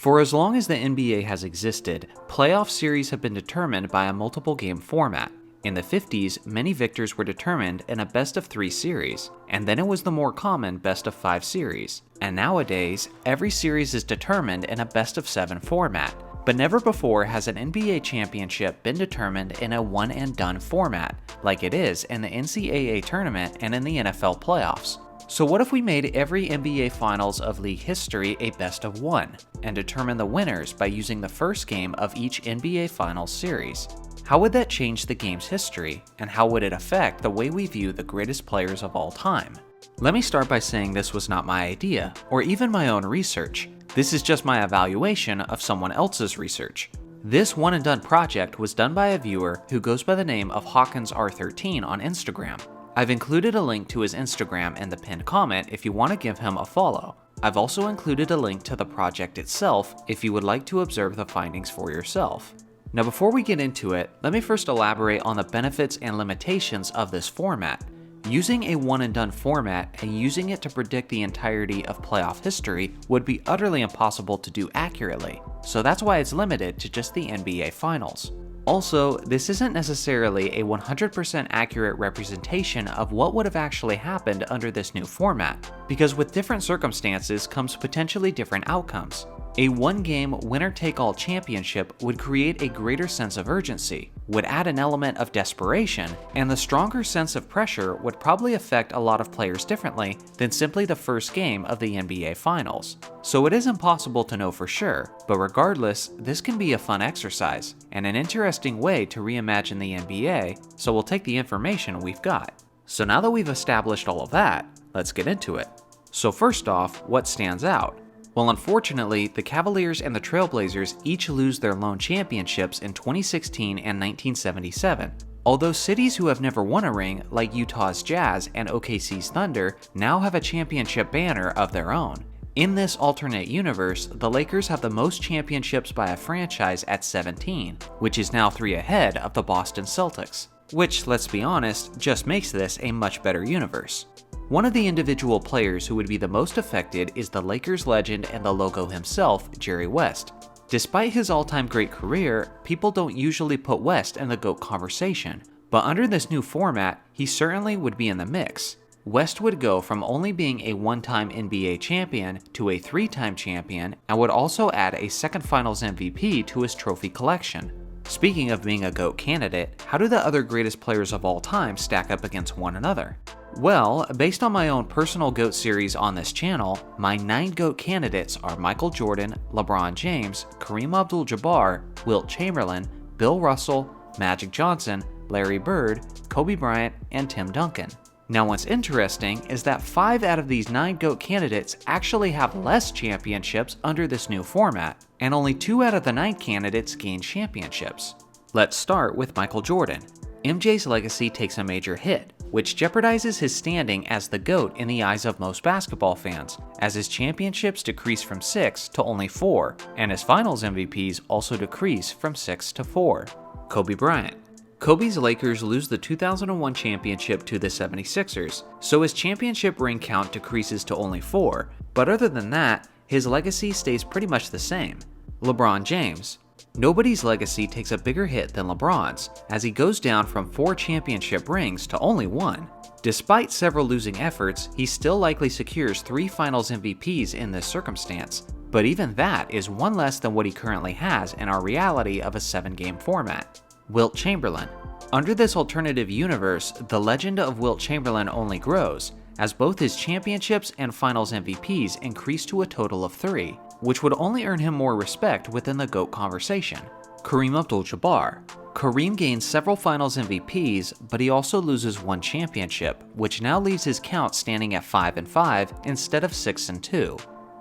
For as long as the NBA has existed, playoff series have been determined by a multiple game format. In the 50s, many victors were determined in a best-of-3 series, and then it was the more common best-of-5 series. And nowadays, every series is determined in a best-of-7 format. But never before has an NBA championship been determined in a one-and-done format, like it is in the NCAA tournament and in the NFL playoffs. So what if we made every NBA Finals of league history a best-of-1, and determine the winners by using the first game of each NBA Finals series? How would that change the game's history, and how would it affect the way we view the greatest players of all time? Let me start by saying this was not my idea, or even my own research. This is just my evaluation of someone else's research. This one-and-done project was done by a viewer who goes by the name of Hawkins R13 on Instagram. I've included a link to his Instagram in the pinned comment if you want to give him a follow. I've also included a link to the project itself if you would like to observe the findings for yourself. Now before we get into it, let me first elaborate on the benefits and limitations of this format. Using a one-and-done format and using it to predict the entirety of playoff history would be utterly impossible to do accurately, so that's why it's limited to just the NBA Finals. Also, this isn't necessarily a 100% accurate representation of what would have actually happened under this new format, because with different circumstances comes potentially different outcomes. A one-game winner-take-all championship would create a greater sense of urgency, would add an element of desperation, and the stronger sense of pressure would probably affect a lot of players differently than simply the first game of the NBA Finals. So it is impossible to know for sure, but regardless, this can be a fun exercise, and an interesting way to reimagine the NBA, so we'll take the information we've got. So now that we've established all of that, let's get into it. So first off, what stands out? Well, unfortunately, the Cavaliers and the Trailblazers each lose their lone championships in 2016 and 1977, although cities who have never won a ring, like Utah's Jazz and OKC's Thunder, now have a championship banner of their own. In this alternate universe, the Lakers have the most championships by a franchise at 17, which is now 3 ahead of the Boston Celtics, which, let's be honest, just makes this a much better universe. One of the individual players who would be the most affected is the Lakers legend and the logo himself, Jerry West. Despite his all-time great career, people don't usually put West in the GOAT conversation, but under this new format, he certainly would be in the mix. West would go from only being a one-time NBA champion to a 3-time champion, and would also add a second Finals MVP to his trophy collection. Speaking of being a GOAT candidate, how do the other greatest players of all time stack up against one another? Well, based on my own personal GOAT series on this channel, my 9 GOAT candidates are Michael Jordan, LeBron James, Kareem Abdul-Jabbar, Wilt Chamberlain, Bill Russell, Magic Johnson, Larry Bird, Kobe Bryant, and Tim Duncan. Now what's interesting is that 5 out of these 9 GOAT candidates actually have less championships under this new format, and only 2 out of the 9 candidates gain championships. Let's start with Michael Jordan. MJ's legacy takes a major hit, which jeopardizes his standing as the GOAT in the eyes of most basketball fans, as his championships decrease from 6 to only 4, and his Finals MVPs also decrease from 6 to 4. Kobe Bryant. Kobe's Lakers lose the 2001 championship to the 76ers, so his championship ring count decreases to only 4, but other than that, his legacy stays pretty much the same. LeBron James. Nobody's legacy takes a bigger hit than LeBron's, as he goes down from 4 championship rings to only 1. Despite several losing efforts, he still likely secures 3 Finals MVPs in this circumstance, but even that is 1 less than what he currently has in our reality of a 7-game format. Wilt Chamberlain. Under this alternative universe, the legend of Wilt Chamberlain only grows, as both his championships and Finals MVPs increase to a total of 3, which would only earn him more respect within the GOAT conversation. Kareem Abdul-Jabbar. Kareem gains several Finals MVPs, but he also loses 1 championship, which now leaves his count standing at 5-5 instead of 6-2.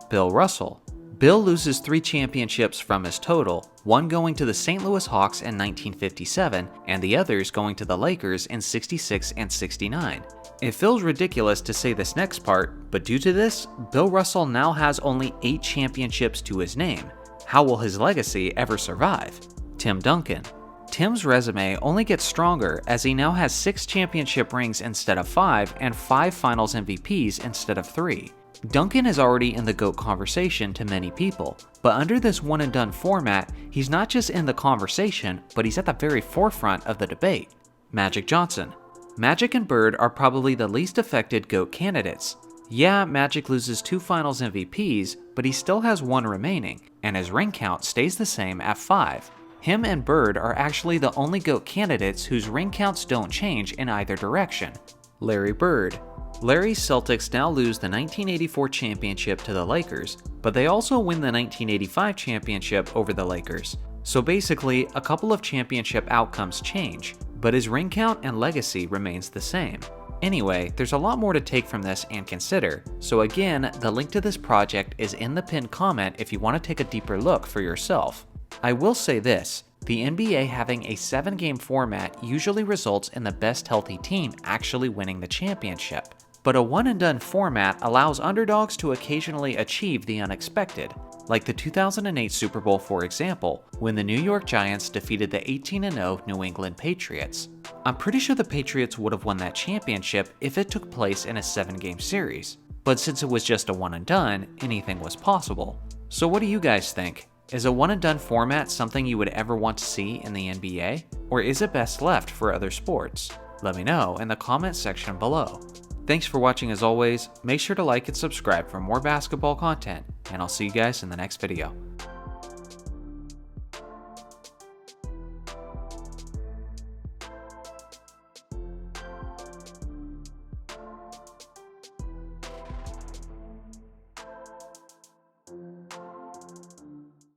Bill Russell. Bill loses 3 championships from his total, 1 going to the St. Louis Hawks in 1957, and the others going to the Lakers in 66 and 69. It feels ridiculous to say this next part, but due to this, Bill Russell now has only 8 championships to his name. How will his legacy ever survive? Tim Duncan. Tim's resume only gets stronger as he now has 6 championship rings instead of 5 and 5 Finals MVPs instead of 3. Duncan is already in the GOAT conversation to many people, but under this one and done format, he's not just in the conversation, but he's at the very forefront of the debate. Magic Johnson. Magic and Bird are probably the least affected GOAT candidates. Yeah, Magic loses 2 Finals MVPs, but he still has 1 remaining, and his ring count stays the same at 5. Him and Bird are actually the only GOAT candidates whose ring counts don't change in either direction. Larry Bird. Larry's Celtics now lose the 1984 championship to the Lakers, but they also win the 1985 championship over the Lakers. So basically, a couple of championship outcomes change, but his ring count and legacy remains the same. Anyway, there's a lot more to take from this and consider, so again, the link to this project is in the pinned comment if you want to take a deeper look for yourself. I will say this, the NBA having a 7-game format usually results in the best healthy team actually winning the championship. But a one-and-done format allows underdogs to occasionally achieve the unexpected, like the 2008 Super Bowl for example, when the New York Giants defeated the 18-0 New England Patriots. I'm pretty sure the Patriots would have won that championship if it took place in a 7-game series, but since it was just a one-and-done, anything was possible. So what do you guys think? Is a one-and-done format something you would ever want to see in the NBA? Or is it best left for other sports? Let me know in the comment section below. Thanks for watching as always, make sure to like and subscribe for more basketball content, and I'll see you guys in the next video.